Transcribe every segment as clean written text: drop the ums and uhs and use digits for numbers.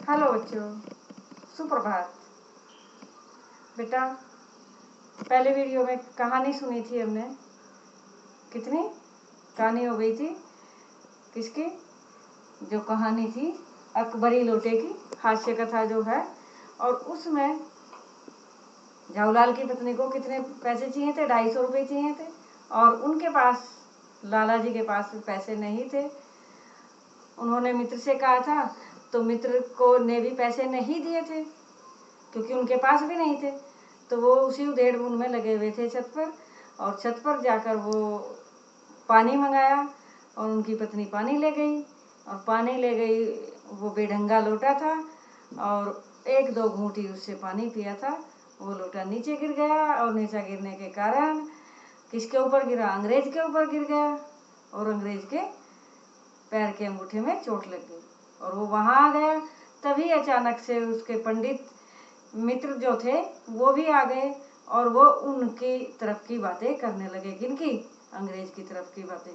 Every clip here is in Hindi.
हेलो बच्चों, सुप्रभात। बेटा, पहले वीडियो में कहानी सुनी थी हमने। कितनी कहानी हो गई थी? किसकी? जो कहानी थी अकबरी लोटे की, हास्य कथा जो है। और उसमें झाऊलाल की पत्नी को कितने पैसे चाहिए थे? 250 रुपये चाहिए थे। और उनके पास, लाला जी के पास पैसे नहीं थे। उन्होंने मित्र से कहा था, तो मित्र को ने भी पैसे नहीं दिए थे क्योंकि उनके पास भी नहीं थे। तो वो उसी उधेड़-बुन में लगे हुए थे छत पर। और छत पर जाकर वो पानी मंगाया और उनकी पत्नी पानी ले गई। और पानी ले गई, वो बेढंगा लोटा था और 1-2 घूंटी उससे पानी पिया था। वो लोटा नीचे गिर गया और नीचे गिरने के कारण किसके ऊपर गिरा? अंग्रेज के ऊपर गिर गया। और अंग्रेज के पैर के अंगूठे में चोट लग गई और वो वहाँ आ गया। तभी अचानक से उसके पंडित मित्र जो थे वो भी आ गए और वो उनकी तरफ की बातें करने लगे। किनकी? अंग्रेज की तरफ की बातें।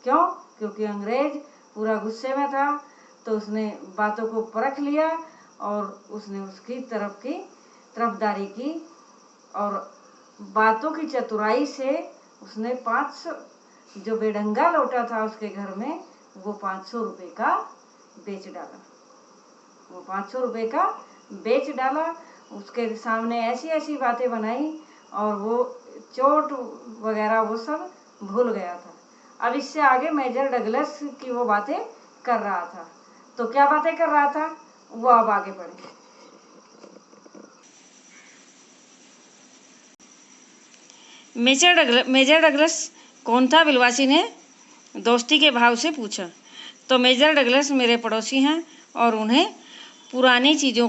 क्यों? क्योंकि अंग्रेज पूरा गुस्से में था, तो उसने बातों को परख लिया और उसने उसकी तरफदारी की और बातों की चतुराई से उसने 500, जो बेढंगा लोटा था उसके घर में, वो 500 रुपये का बेच डाला। वो 500 रुपये का बेच डाला। उसके सामने ऐसी ऐसी बातें बनाई और वो चोट वगैरह वो सब भूल गया था। अब इससे आगे मेजर डगलस की वो बातें कर रहा था। तो क्या बातें कर रहा था वो अब आगे पढ़े। मेजर डगलस कौन था? बिलवासी ने दोस्ती के भाव से पूछा। तो मेजर डगलस मेरे पड़ोसी हैं और उन्हें पुरानी चीज़ों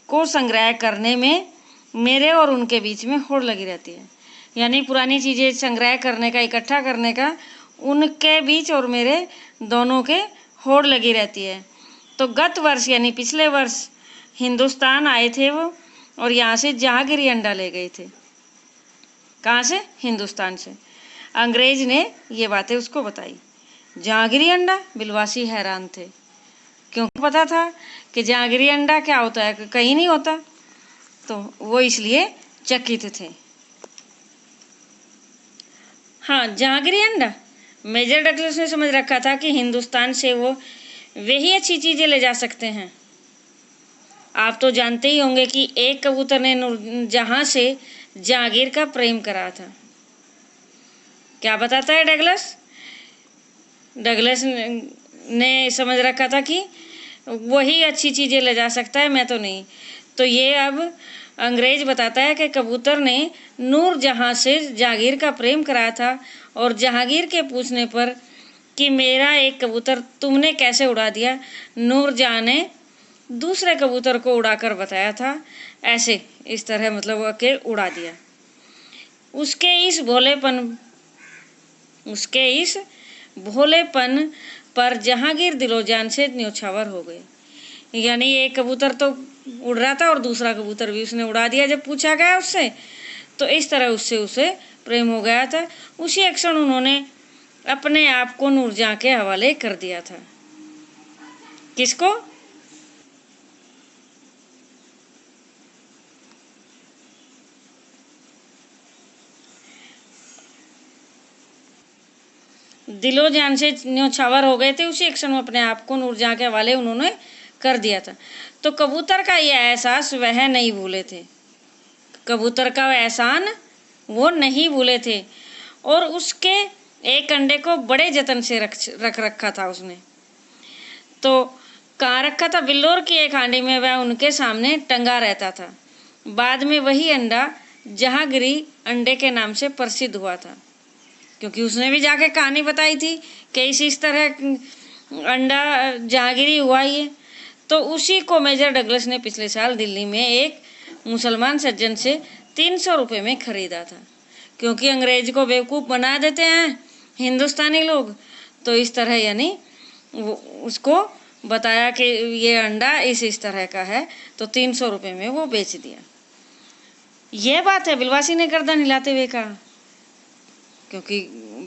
को संग्रह करने में मेरे और उनके बीच में होड़ लगी रहती है। यानी पुरानी चीज़ें संग्रह करने का, इकट्ठा करने का उनके बीच और मेरे दोनों के होड़ लगी रहती है। तो गत वर्ष यानी पिछले वर्ष हिंदुस्तान आए थे वो और यहाँ से जहांगीरी अंडा ले गए थे। कहाँ से? हिंदुस्तान से। अंग्रेज ने ये बातें उसको बताई। जहांगीरी अंडा? बिलवासी हैरान थे, क्योंकि पता था कि जहांगीरी अंडा क्या होता है, कहीं नहीं होता। तो वो इसलिए चकित थे। हाँ, जहांगीरी अंडा। मेजर डगलस ने समझ रखा था कि हिंदुस्तान से वो वही अच्छी चीज़ें ले जा सकते हैं। आप तो जानते ही होंगे कि एक कबूतर ने नूरजहां से जहांगीर का प्रेम करा था। क्या बताता है डगलस? डगलस ने समझ रखा था कि वही अच्छी चीज़ें ले जा सकता है, मैं तो नहीं। तो ये अब अंग्रेज बताता है कि कबूतर ने नूरजहां से जहांगीर का प्रेम कराया था और जहांगीर के पूछने पर कि मेरा एक कबूतर तुमने कैसे उड़ा दिया, नूरजहां ने दूसरे कबूतर को उड़ाकर बताया था। ऐसे इस तरह मतलब के उड़ा दिया। उसके इस भोलेपन पर जहांगीर दिलोजान से न्योछावर हो गए। यानी एक कबूतर तो उड़ रहा था और दूसरा कबूतर भी उसने उड़ा दिया जब पूछा गया उससे। तो इस तरह उससे उसे प्रेम हो गया था। उसी क्षण उन्होंने अपने आप को नूरजहां के हवाले कर दिया था। किसको? दिलो जान से न्योछावर हो गए थे। उसी क्षण में अपने आप को नूरजहां के हवाले उन्होंने कर दिया था। तो कबूतर का यह एहसास वह नहीं भूले थे। कबूतर का एहसान वो नहीं भूले थे और उसके एक अंडे को बड़े जतन से रख रखा था उसने। तो कहाँ रखा था? बिल्लोर की एक हांडी में वह उनके सामने टंगा रहता था। बाद में वही अंडा जहांगीरी अंडे के नाम से प्रसिद्ध हुआ था, क्योंकि उसने भी जाके कहानी बताई थी कि इस तरह अंडा जहांगीरी हुआ ये। तो उसी को मेजर डगलस ने पिछले साल दिल्ली में एक मुसलमान सज्जन से 300 रुपये में खरीदा था, क्योंकि अंग्रेज को बेवकूफ़ बना देते हैं हिंदुस्तानी लोग। तो इस तरह यानी उसको बताया कि ये अंडा इस तरह का है, तो 300 रुपये में वो बेच दिया। यह बात है, बिलवासी ने गर्दन हिलाते हुए कहा, क्योंकि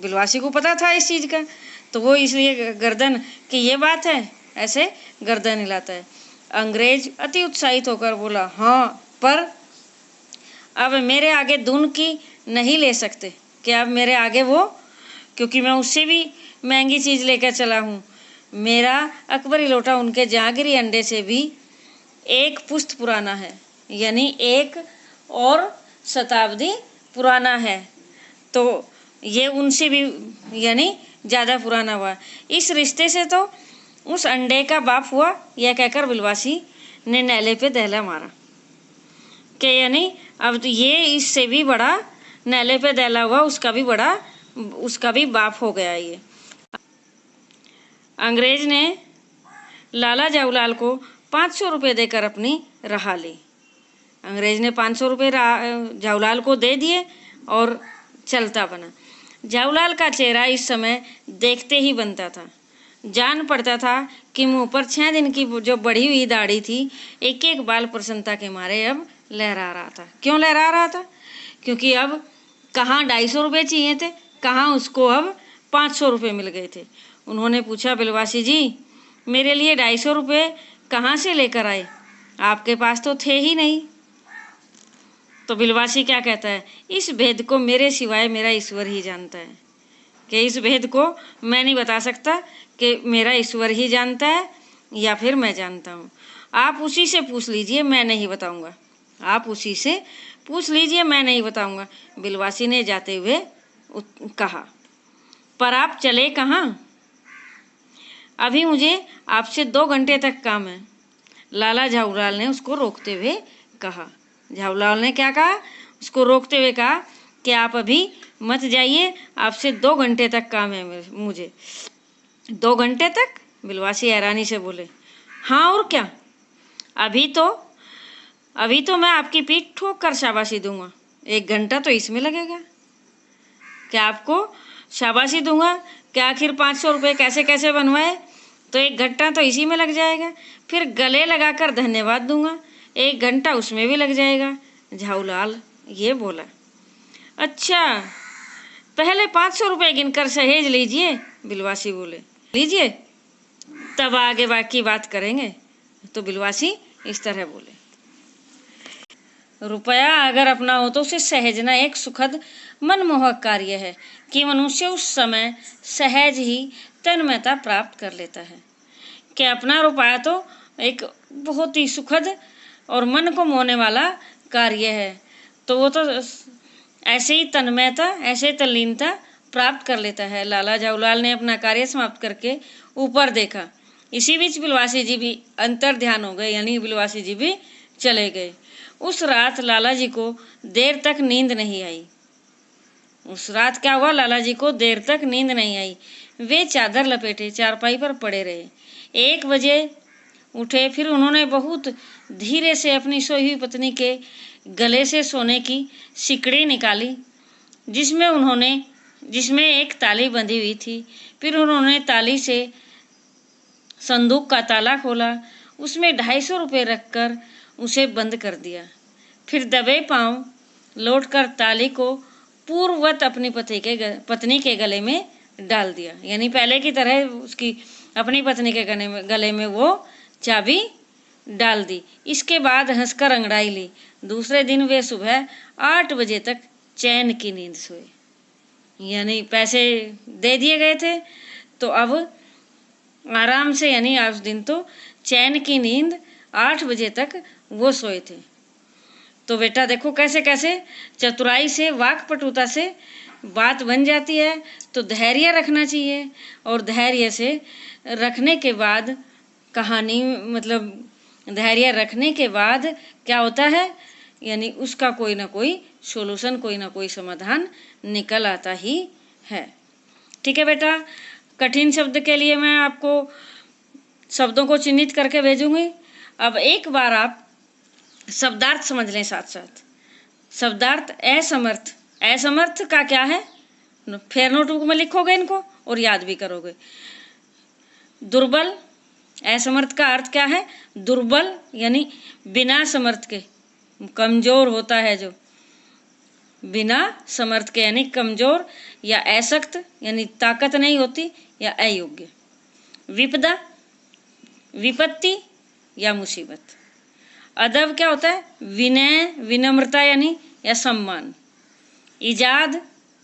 बिलवासी को पता था इस चीज़ का। तो वो इसलिए गर्दन कि ये बात है, ऐसे गर्दन हिलाता है। अंग्रेज अति उत्साहित होकर बोला, हाँ, पर अब मेरे आगे दून की नहीं ले सकते, कि अब मेरे आगे वो, क्योंकि मैं उससे भी महंगी चीज़ लेकर चला हूँ। मेरा अकबरी लोटा उनके जहांगीरी अंडे से भी एक पुश्त पुराना है, यानी एक और शताब्दी पुराना है, तो ये उनसे भी यानी ज़्यादा पुराना हुआ। इस रिश्ते से तो उस अंडे का बाप हुआ, यह कहकर बिलवासी ने नैले पे दहला मारा, कि यानी अब तो ये इससे भी बड़ा, नैले पे दहला हुआ, उसका भी बाप हो गया ये। अंग्रेज ने लाला जवाहरलाल को 500 रुपये देकर अपनी रहा ली। अंग्रेज ने 500 रुपये जवाहरलाल को दे दिए और चलता बना। जवाहरलाल का चेहरा इस समय देखते ही बनता था। जान पड़ता था कि मुंह पर 6 दिन की जो बढ़ी हुई दाढ़ी थी, एक एक बाल प्रसन्नता के मारे अब लहरा रहा था। क्यों लहरा रहा था? क्योंकि अब कहाँ 250 रुपये चाहिए थे, कहाँ उसको अब 500 रुपये मिल गए थे। उन्होंने पूछा, बिलवासी जी, मेरे लिए 250 रुपये कहाँ से लेकर आए? आपके पास तो थे ही नहीं। तो बिलवासी क्या कहता है, इस भेद को मेरे सिवाय मेरा ईश्वर ही जानता है, कि इस भेद को मैं नहीं बता सकता, कि मेरा ईश्वर ही जानता है या फिर मैं जानता हूँ। आप उसी से पूछ लीजिए, मैं नहीं बताऊँगा। आप उसी से पूछ लीजिए, मैं नहीं बताऊँगा, बिलवासी ने जाते हुए कहा। पर आप चले कहाँ? अभी मुझे आपसे 2 घंटे तक काम है, लाला जवाहरलाल ने उसको रोकते हुए कहा। जवाहरलाल ने क्या कहा? उसको रोकते हुए कहा कि आप अभी मत जाइए, आपसे 2 घंटे तक काम है मुझे। 2 घंटे तक? बिलवासी हैरानी से बोले, हाँ और क्या, अभी तो मैं आपकी पीठ ठोक कर शाबाशी दूंगा। 1 घंटा तो इसमें लगेगा। क्या आपको शाबाशी दूंगा? क्या आखिर 500 रुपये कैसे कैसे बनवाए, तो 1 घंटा तो इसी में लग जाएगा। फिर गले लगाकर धन्यवाद दूंगा, 1 घंटा उसमें भी लग जाएगा। जवाहरलाल ये बोला। अच्छा, पहले 500 रुपये गिनकर सहेज लीजिए, बिलवासी बोले। लीजिए, तब आगे बाकी बात करेंगे। तो बिलवासी इस तरह बोले। रुपया अगर अपना हो तो उसे सहेजना एक सुखद मनमोहक कार्य है, कि मनुष्य उस समय सहज ही तन्मयता प्राप्त कर लेता है। कि अपना रुपया तो एक बहुत ही सुखद और मन को मोहने वाला कार्य है, तो वो तो ऐसे ही तन्मयता, ऐसे तल्लीनता प्राप्त कर लेता है। लाला जवाहरलाल ने अपना कार्य समाप्त करके ऊपर देखा। इसी बीच बिलवासी जी भी अंतर ध्यान हो गए, यानी बिलवासी जी भी चले गए। उस रात लाला जी को देर तक नींद नहीं आई। उस रात क्या हुआ? लाला जी को देर तक नींद नहीं आई। वे चादर लपेटे चारपाई पर पड़े रहे। 1 बजे उठे, फिर उन्होंने बहुत धीरे से अपनी सोई हुई पत्नी के गले से सोने की सिकड़ी निकाली, जिसमें एक ताली बंधी हुई थी। फिर उन्होंने ताली से संदूक का ताला खोला, उसमें 250 रुपये रखकर उसे बंद कर दिया। फिर दबे पांव लौटकर ताली को पूर्ववत अपनी पत्नी के गले में डाल दिया, यानी पहले की तरह उसकी अपनी पत्नी के गले में वो चाबी डाल दी। इसके बाद हंसकर अंगड़ाई ली। दूसरे दिन वे सुबह 8 बजे तक चैन की नींद सोए। यानी पैसे दे दिए गए थे, तो अब आराम से, यानी आज दिन तो चैन की नींद 8 बजे तक वो सोए थे। तो बेटा देखो कैसे कैसे चतुराई से, वाकपटुता से बात बन जाती है। तो धैर्य रखना चाहिए, और धैर्य से रखने के बाद कहानी, मतलब धैर्य रखने के बाद क्या होता है, यानी उसका कोई ना कोई सोल्यूशन, कोई ना कोई समाधान निकल आता ही है। ठीक है बेटा, कठिन शब्द के लिए मैं आपको शब्दों को चिन्हित करके भेजूंगी। अब एक बार आप शब्दार्थ समझ लें साथ साथ। शब्दार्थ असमर्थ, असमर्थ का क्या है, फिर नोटबुक में लिखोगे इनको और याद भी करोगे। दुर्बल, असमर्थ का अर्थ क्या है? दुर्बल, यानी बिना समर्थ के, कमजोर होता है जो, बिना समर्थ के यानी कमजोर, या अशक्त यानी ताकत नहीं होती, या अयोग्य। विपदा, विपत्ति या मुसीबत। अदब क्या होता है? विनय, विनम्रता यानी या सम्मान। इजाद,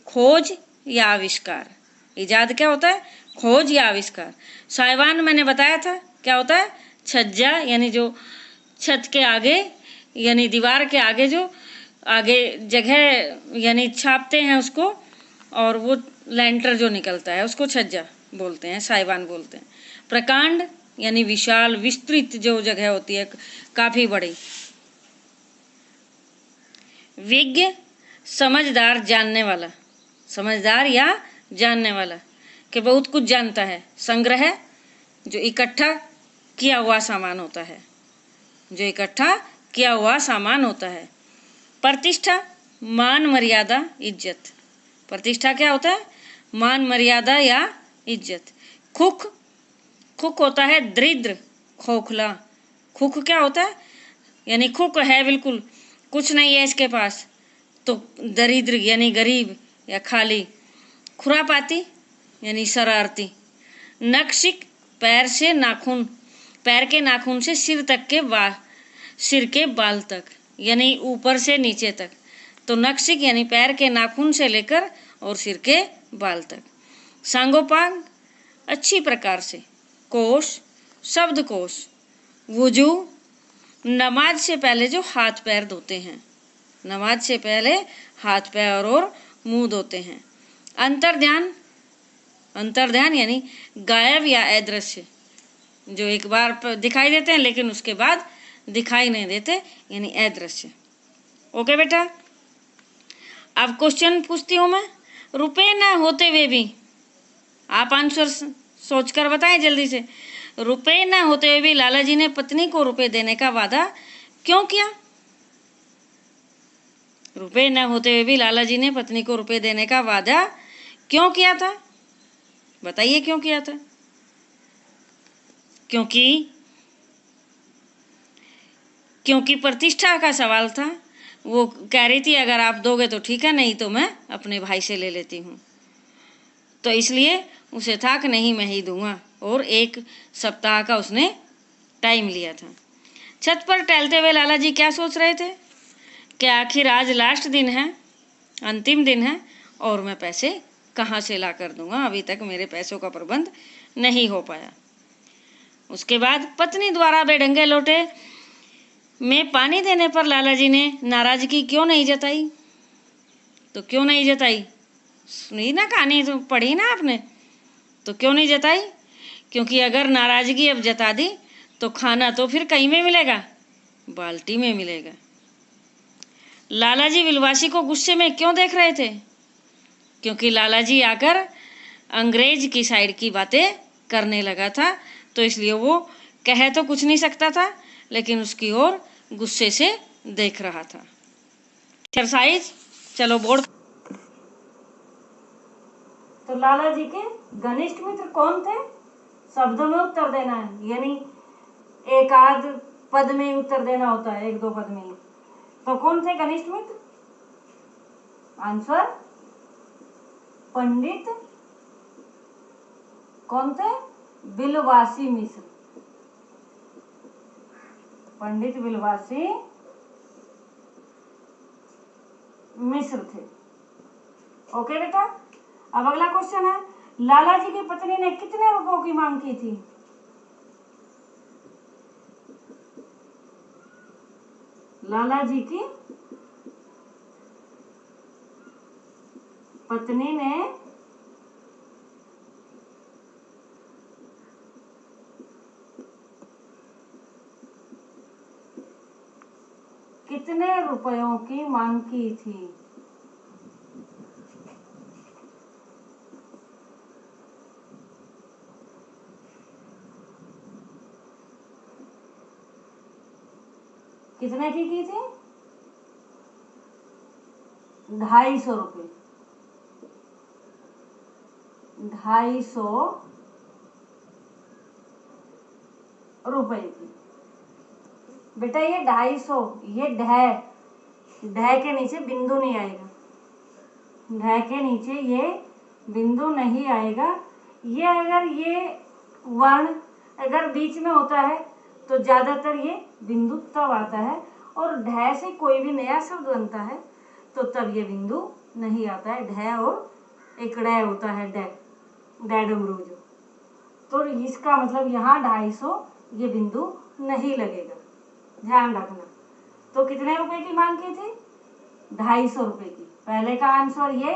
खोज या आविष्कार। इजाद क्या होता है? खोज या आविष्कार। साइवान मैंने बताया था क्या होता है? छज्जा यानी जो छत के आगे यानी दीवार के आगे जो आगे जगह यानी छापते हैं उसको, और वो लेंटर जो निकलता है उसको छज्जा बोलते हैं, साइवान बोलते हैं। प्रकांड यानी विशाल विस्तृत जो जगह होती है काफी बड़ी। विज्ञ, समझदार, जानने वाला। समझदार या जानने वाला कि बहुत कुछ जानता है। संग्रह, जो इकट्ठा किया हुआ सामान होता है, जो इकट्ठा किया हुआ सामान होता है। प्रतिष्ठा, मान, मर्यादा, इज्जत। प्रतिष्ठा क्या होता है? मान, मर्यादा या इज्जत। खुख, खुख होता है दरिद्र, खोखला। खुख क्या होता है? यानी खुख है, बिल्कुल कुछ नहीं है इसके पास, तो दरिद्र यानी गरीब या खाली। खुरापाती यानी शरारती। नक्शिक, पैर से नाखून, पैर के नाखून से सिर तक के बाल, सिर के बाल तक यानी ऊपर से नीचे तक। तो नक्शिक यानी पैर के नाखून से लेकर और सिर के बाल तक। सांगोपांग, अच्छी प्रकार से। कोश, शब्दकोश। वुजू, नमाज से पहले जो हाथ पैर धोते हैं, नमाज से पहले हाथ पैर और मुंह धोते हैं। अंतर्ध्यान, अंतर्ध्यान यानी गायब या अदृश्य, जो एक बार दिखाई देते हैं लेकिन उसके बाद दिखाई नहीं देते, यानी अदृश्य। ओके बेटा, अब क्वेश्चन पूछती हूँ मैं। रुपए न होते हुए भी, आप आंसर सोचकर बताएं जल्दी से। रुपए न होते हुए भी लाला जी ने पत्नी को रुपए देने का वादा क्यों किया? रुपए न होते हुए भी लाला जी ने पत्नी को रुपए देने का वादा क्यों किया था? बताइए क्यों किया था? क्योंकि प्रतिष्ठा का सवाल था। वो कह रही थी अगर आप दोगे तो ठीक है, नहीं तो मैं अपने भाई से ले लेती हूँ। तो इसलिए उसे था कि नहीं, मैं ही दूंगा, और 1 सप्ताह का उसने टाइम लिया था। छत पर टहलते हुए लाला जी क्या सोच रहे थे कि आखिर आज लास्ट दिन है, अंतिम दिन है, और मैं पैसे कहाँ से ला कर दूंगा, अभी तक मेरे पैसों का प्रबंध नहीं हो पाया। उसके बाद पत्नी द्वारा बेढंगे लोटे में पानी देने पर लाला जी ने नाराजगी क्यों नहीं जताई? तो क्यों नहीं जताई? सुनी ना कहानी, तो पढ़ी ना आपने, तो क्यों नहीं जताई? क्योंकि अगर नाराजगी अब जता दी तो खाना तो फिर कहीं में मिलेगा, बाल्टी में मिलेगा। लाला जी विलवासी को गुस्से में क्यों देख रहे थे? क्योंकि लाला जी आकर अंग्रेज की साइड की बातें करने लगा था, तो इसलिए वो कह तो कुछ नहीं सकता था, लेकिन उसकी ओर गुस्से से देख रहा था। एक्सरसाइज, चलो बोर्ड। तो लाला जी के घनिष्ठ मित्र कौन थे? शब्दों में उत्तर देना है, यानी एक आध पद में उत्तर देना होता है, 1-2 पद में। तो कौन थे घनिष्ठ मित्र? आंसर पंडित कौन थे? बिलवासी मिश्र। पंडित बिलवासी मिश्र थे। ओके बेटा, अब अगला क्वेश्चन है, लाला जी की पत्नी ने कितने रुपयों की मांग की थी? लाला जी की पत्नी ने कितने रुपयों की मांग की थी? कितने की थी? 250 रुपये। 250 रुपए की। बेटा ये 250, ये ढह के नीचे बिंदु नहीं आएगा, ढह के नीचे ये बिंदु नहीं आएगा। ये अगर ये वर्ण अगर बीच में होता है तो ज्यादातर ये बिंदु तब आता है, और ढ से कोई भी नया शब्द बनता है तो तब ये बिंदु नहीं आता है। ढ और एक ड़ होता है, डैडमरूज। तो इसका मतलब यहाँ 250 ये बिंदु नहीं लगेगा, ध्यान रखना। तो कितने रुपए की मांग की थी? 250 रुपए की। पहले का आंसर ये,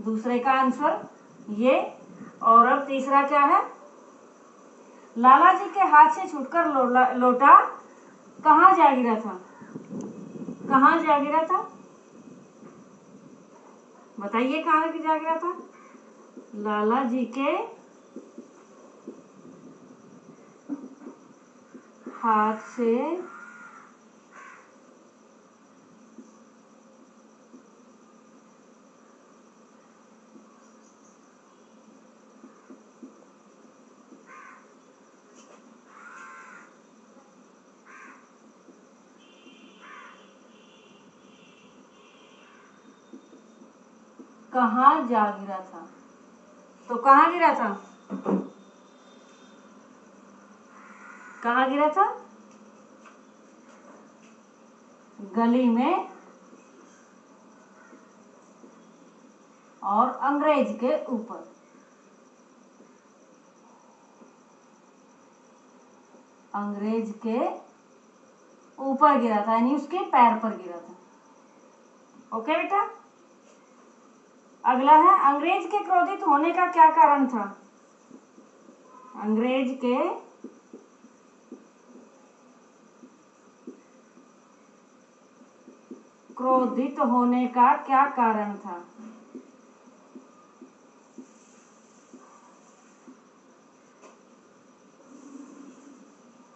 दूसरे का आंसर ये, और अब तीसरा क्या है? लाला जी के हाथ से छूटकर लोटा कहाँ जा गिरा था? कहाँ जा गिरा था? बताइए, कहाँ जा गिरा था? लाला जी के हाथ से कहाँ जा गिरा था? तो कहाँ गिरा था? कहाँ गिरा था? गली में और अंग्रेज के ऊपर। अंग्रेज के ऊपर गिरा था, यानी उसके पैर पर गिरा था। ओके बेटा। अगला है, अंग्रेज के क्रोधित होने का क्या कारण था? अंग्रेज के क्रोधित होने का क्या कारण था?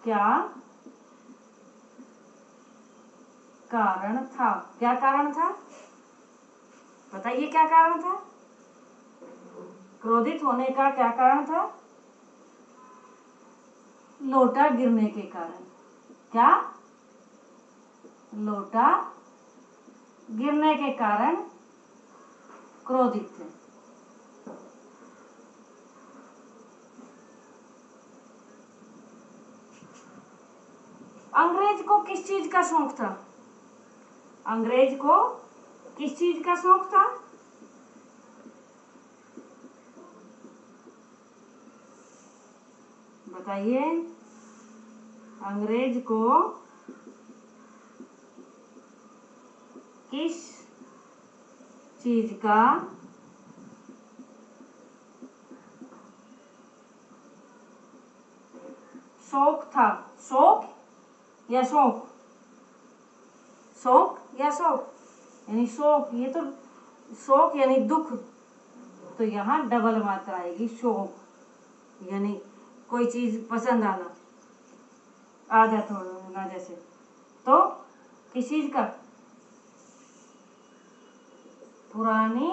क्या कारण था? क्या कारण था? बताइए, क्या कारण था? क्रोधित होने का क्या कारण था? लोटा गिरने के कारण। क्या? लोटा गिरने के कारण क्रोधित थे। अंग्रेज को किस चीज का शौक था? अंग्रेज को किस चीज का शौक था? बताइए। अंग्रेज को किस चीज का शौक था? शौक या शौक? शौक या शौक? यानी शौक, ये तो शौक यानी दुख, तो यहाँ डबल मात्रा आएगी, शौक यानी कोई चीज पसंद आना, आदत होना जैसे। तो किस चीज का? पुरानी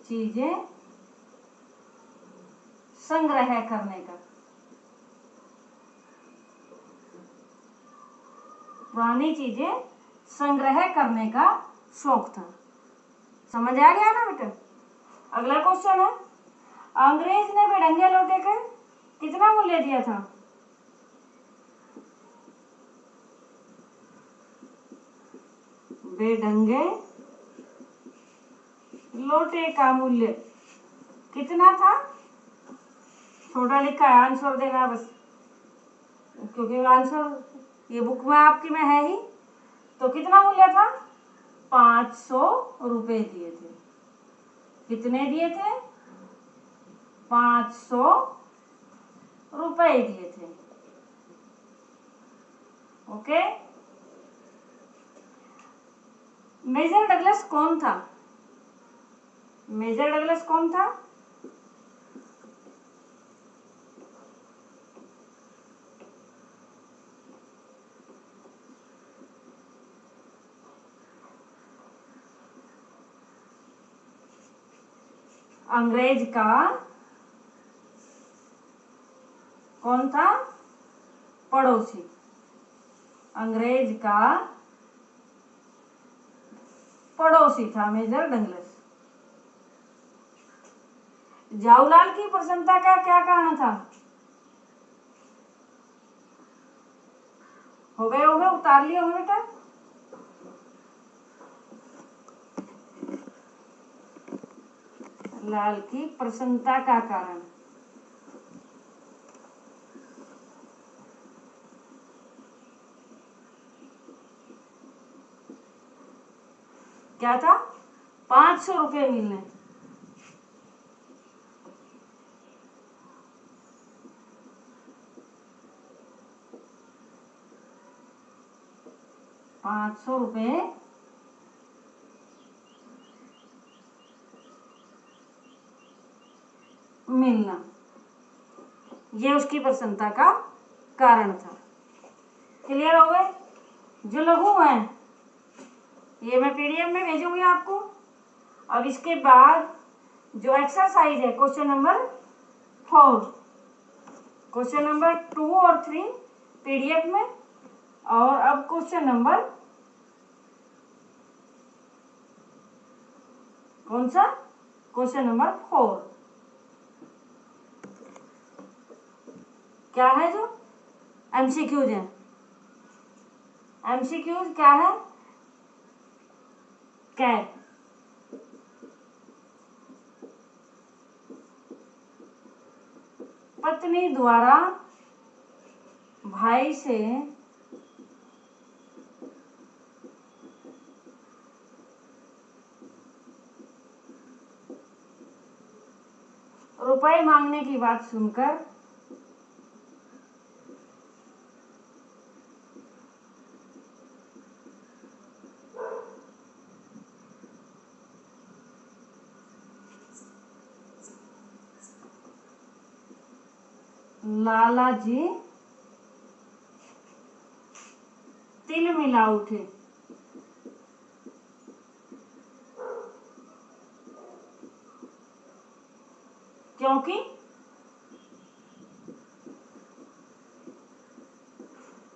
चीजें संग्रह करने का। पुरानी चीजें संग्रह करने का शौक था। समझ आ गया ना बेटा? अगला क्वेश्चन है, अंग्रेज ने बेढंगे लोटे का कितना मूल्य दिया था? बेढंगे लोटे का मूल्य कितना था? छोटा लिखा है, आंसर देना बस, क्योंकि आंसर ये बुक में आपकी में है ही। तो कितना मूल्य था? 500 रुपए दिए थे। कितने दिए थे? 500 रुपए दिए थे। ओके। मेजर डगलस कौन था? मेजर डगलस कौन था? अंग्रेज का कौन था? पड़ोसी। अंग्रेज का पड़ोसी था मेजर डगलस। झाऊलाल की प्रसन्नता का क्या कारण था? हो गए उतार लिए होंगे बेटा। लाल की प्रसन्नता का कारण क्या था? 500 रुपये मिलने। ₹500 मिलना, ये उसकी प्रसन्नता का कारण था। क्लियर हो गए? जो लघु है ये मैं पीडीएफ में भेजूंगी आपको। अब इसके बाद जो एक्सरसाइज है क्वेश्चन नंबर 4, क्वेश्चन नंबर 2 और 3 पीडीएफ में, और अब क्वेश्चन नंबर कौन सा? क्वेश्चन नंबर 4 क्या है? जो एमसीक्यूज है। एमसीक्यूज क्या है? कैट। पत्नी द्वारा भाई से रुपए मांगने की बात सुनकर लाला जी तिल मिला उठे। क्योंकि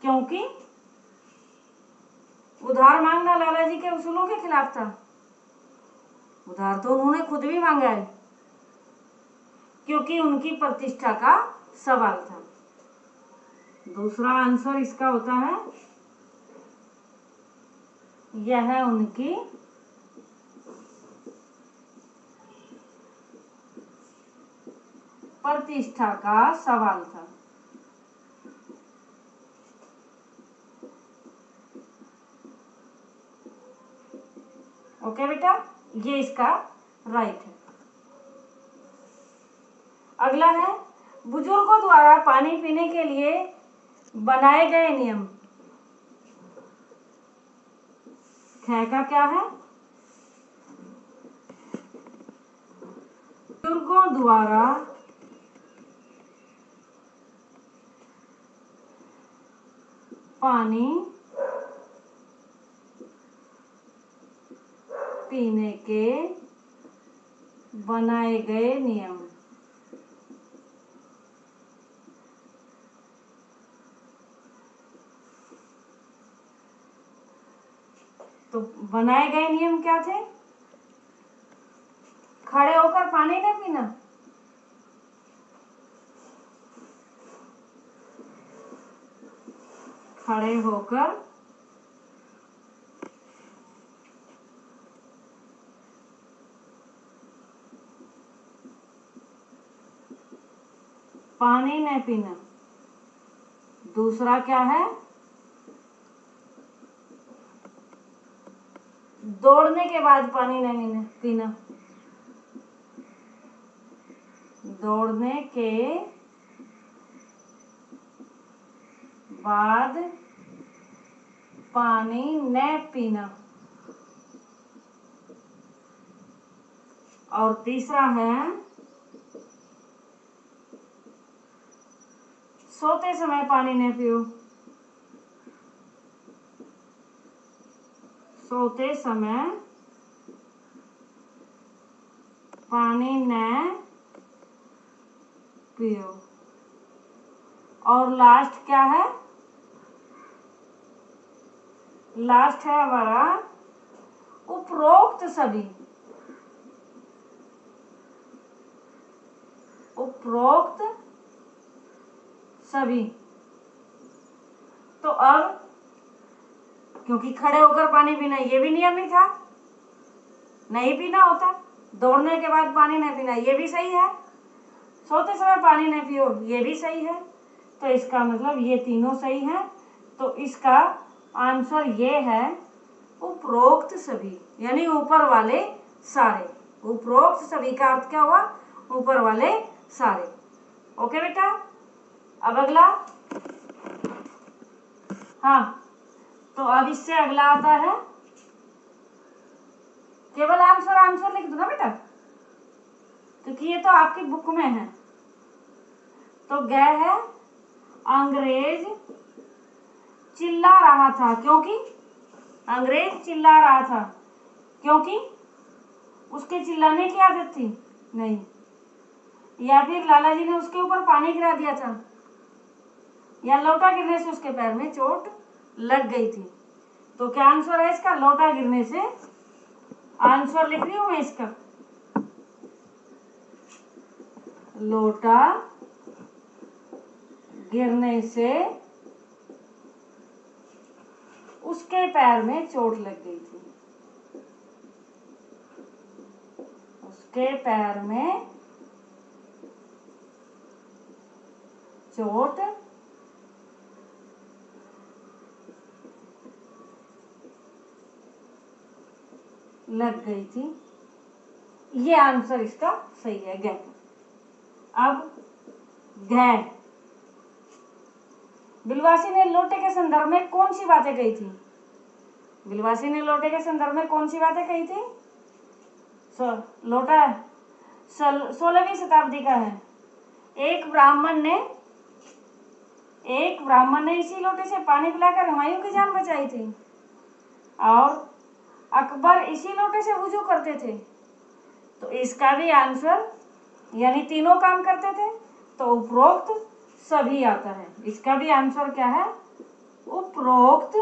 क्योंकि उधार मांगना लाला जी के उसूलों के खिलाफ था। उधार तो उन्होंने खुद भी मांगा है, क्योंकि उनकी प्रतिष्ठा का सवाल था। दूसरा आंसर इसका होता है यह उनकी प्रतिष्ठा का सवाल था। ओके बेटा, ये इसका राइट है। अगला है बुजुर्गों द्वारा पानी पीने के लिए बनाए गए नियम। ख का क्या है? बुजुर्गों द्वारा पानी पीने के बनाए गए नियम। तो बनाए गए नियम क्या थे? खड़े होकर पानी नहीं पीना, खड़े होकर पानी नहीं पीना। दूसरा क्या है? दौड़ने के बाद पानी नहीं पीना। दौड़ने के बाद पानी न पीना। और तीसरा है सोते समय पानी न पियो। सोते समय पानी न पियो। और लास्ट क्या है? लास्ट है हमारा उपरोक्त सभी। उपरोक्त सभी। तो अब क्योंकि खड़े होकर पानी पीना ये भी नियम ही था, नहीं पीना होता, दौड़ने के बाद पानी नहीं पीना ये भी सही है, सोते समय पानी नहीं पियो ये भी सही है। तो इसका मतलब ये तीनों सही है। तो इसका आंसर ये है उपरोक्त सभी, यानी ऊपर वाले सारे। उपरोक्त सभी का अर्थ क्या हुआ? ऊपर वाले सारे। ओके बेटा, अब अगला। हाँ, तो अब इससे अगला आता है, केवल आंसर आंसर लिख दो ना बेटा, क्योंकि ये तो आपकी बुक में है। तो गए है अंग्रेज चिल्ला रहा था, क्योंकि अंग्रेज चिल्ला रहा था क्योंकि उसके चिल्लाने की आदत थी? नहीं। या फिर लाला जी ने उसके ऊपर पानी गिरा दिया था, या लोटा गिरने से उसके पैर में चोट लग गई थी? तो क्या आंसर है इसका? लोटा गिरने से। आंसर लिख रही हूं मैं इसका, लोटा गिरने से उसके पैर में चोट लग गई थी। उसके पैर में चोट लग गई थी। ये आंसर इसका सही है, गए। अब गए, बिलवासी ने लोटे के संदर्भ में कौन सी बातें कही थी? बिलवासी ने लोटे के संदर्भ में कौन सी बातें कही थी? लोटा 16वीं शताब्दी का है। एक ब्राह्मण ने इसी लोटे से पानी पिलाकर हुमायूं की जान बचाई थी, और अकबर इसी लोटे से वुजू करते थे। तो इसका भी आंसर, यानी तीनों काम करते थे, तो उपरोक्त सभी आता है। इसका भी आंसर क्या है? उपरोक्त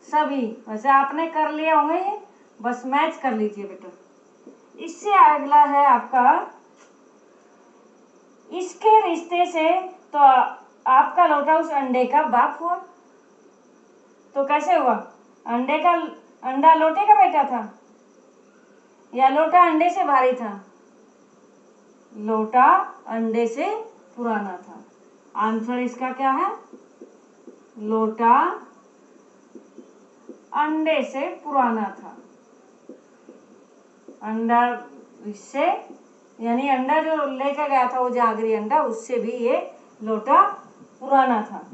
सभी। वैसे आपने कर लिया होंगे ये, बस मैच कर लीजिए बेटा। इससे अगला है आपका, इसके रिश्ते से तो आपका लोटा उस अंडे का बाप हुआ। तो कैसे हुआ? अंडा लोटे का बेटा था, या लोटा अंडे से भारी था? लोटा अंडे से पुराना था। आंसर इसका क्या है? लोटा अंडे से पुराना था। अंडा इससे, यानी अंडा जो लेकर गया था वो जागरी अंडा, उससे भी ये लोटा पुराना था।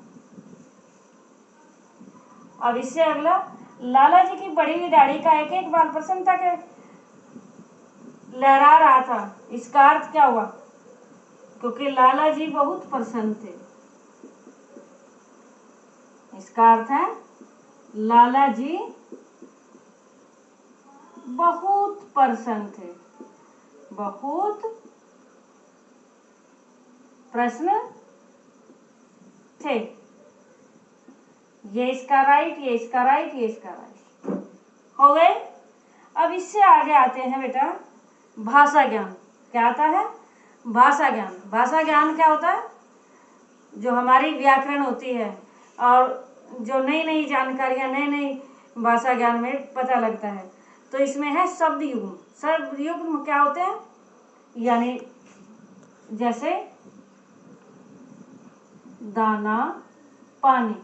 अब इससे अगला, लाला जी की बड़ी हुई दाढ़ी का एक एक बाल प्रसन्नता के लहरा रहा था। इसका अर्थ क्या हुआ? क्योंकि लाला जी बहुत प्रसन्न थे। इसका अर्थ है लाला जी बहुत प्रसन्न थे, बहुत प्रश्न थे। ये इसका राइट, ये इसका राइट, ये इसका राइट हो गए। अब इससे आगे आते हैं बेटा भाषा ज्ञान। क्या आता है? भाषा ज्ञान। भाषा ज्ञान क्या होता है? जो हमारी व्याकरण होती है, और जो नई नई जानकारियां नई नई भाषा ज्ञान में पता लगता है। तो इसमें है शब्द युग्म। शब्द युग्म क्या होते हैं? यानी जैसे दाना, पानी,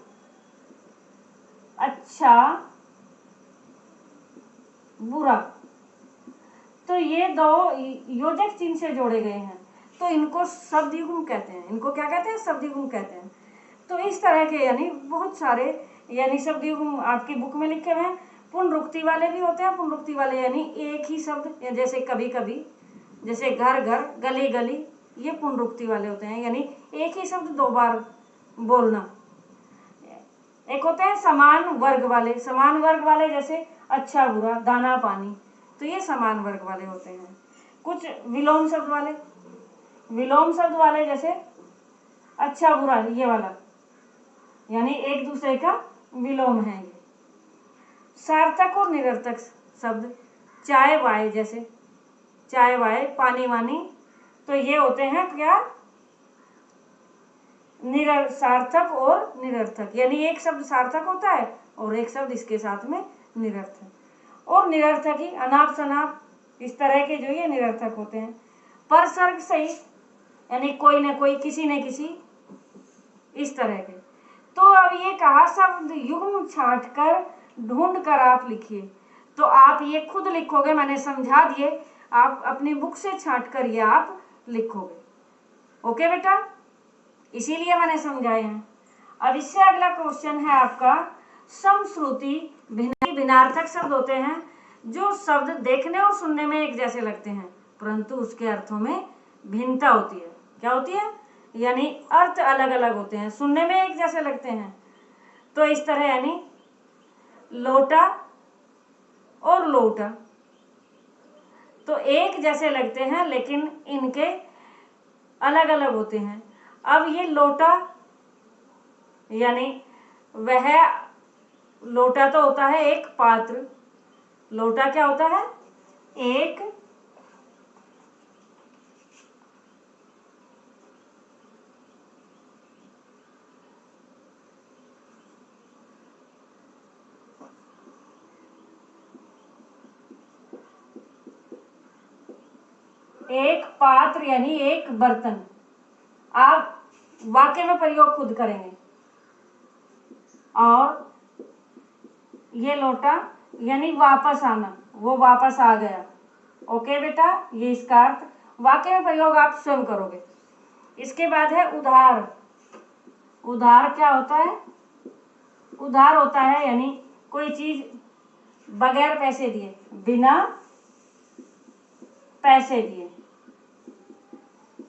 अच्छा, बुरा। तो ये दो योजक चिन्ह से जोड़े गए हैं, तो इनको शब्द युग्म कहते हैं। इनको क्या कहते हैं? शब्द युग्म कहते हैं। तो इस तरह के यानी बहुत सारे यानी शब्द युग्म आपकी बुक में लिखे हुए हैं। पुनरुक्ति वाले भी होते हैं। पुनरुक्ति वाले यानी एक ही शब्द, जैसे कभी कभी, जैसे घर घर, गली गली, ये पुनरुक्ति वाले होते हैं, यानी एक ही शब्द दो बार बोलना। एक होते हैं समान वर्ग वाले। समान वर्ग वाले जैसे अच्छा बुरा, दाना पानी, तो ये समान वर्ग वाले होते हैं। कुछ विलोम शब्द वाले, विलोम शब्द वाले जैसे अच्छा बुरा, ये वाला यानी एक दूसरे का विलोम है ये। सार्थक और निरर्थक शब्द, चाय वाय, जैसे चाय वाय, पानी वानी, तो ये होते हैं क्या, सार्थक और निरर्थक, यानी एक शब्द सार्थक होता है और एक शब्द इसके साथ में निरर्थक। और निरर्थक ही अनाप शनाप इस तरह के जो ये निरर्थक होते हैं। परसर्ग सहित यानी कोई ना कोई, किसी न किसी, इस तरह के। तो अब ये कहा शब्द युग्म छांट कर ढूंढ कर आप लिखिए। तो आप ये खुद लिखोगे, मैंने समझा दिए, आप अपनी बुक से छांट कर ये आप लिखोगे। ओके बेटा, इसीलिए मैंने समझाए हैं। अब इससे अगला क्वेश्चन है आपका समश्रुति भिन्नार्थक शब्द होते हैं जो शब्द देखने और सुनने में एक जैसे लगते हैं परंतु उसके अर्थों में भिन्नता होती है। क्या होती है? यानी अर्थ अलग अलग होते हैं, सुनने में एक जैसे लगते हैं। तो इस तरह यानी लोटा और लोटा तो एक जैसे लगते हैं लेकिन इनके अलग अलग होते हैं। अब ये लोटा यानी वह लोटा तो होता है एक पात्र। लोटा क्या होता है? एक पात्र यानी एक बर्तन। आप वाक्य में प्रयोग खुद करेंगे। और ये लोटा यानी वापस आना, वो वापस आ गया। ओके बेटा, ये इसका अर्थ वाक्य में प्रयोग आप स्वयं करोगे। इसके बाद है उधार। उधार क्या होता है? उधार होता है यानी कोई चीज बगैर पैसे दिए, बिना पैसे दिए।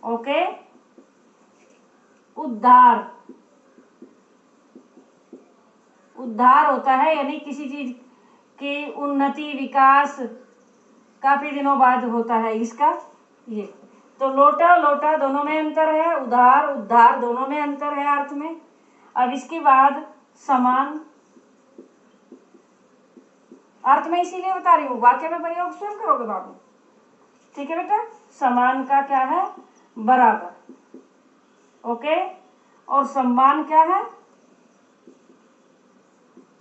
ओके, उद्धार। उद्धार होता है यानी किसी चीज की उन्नति, विकास काफी दिनों बाद होता है इसका ये। तो लोटा लोटा दोनों में अंतर है, उधार उद्धार दोनों में अंतर है अर्थ में। अब इसके बाद समान। अर्थ में इसीलिए बता रही हूँ, वाक्य में प्रयोग स्वयं करोगे बाबू। ठीक है बेटा, समान का क्या है? बराबर। ओके, और सम्मान क्या है?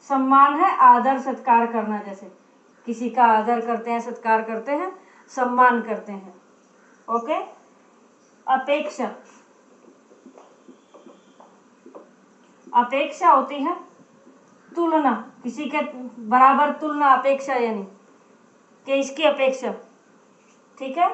सम्मान है आदर सत्कार करना, जैसे किसी का आदर करते हैं, सत्कार करते हैं, सम्मान करते हैं। ओके, अपेक्षा। अपेक्षा होती है तुलना, किसी के बराबर तुलना, अपेक्षा यानी कि इसकी अपेक्षा। ठीक है,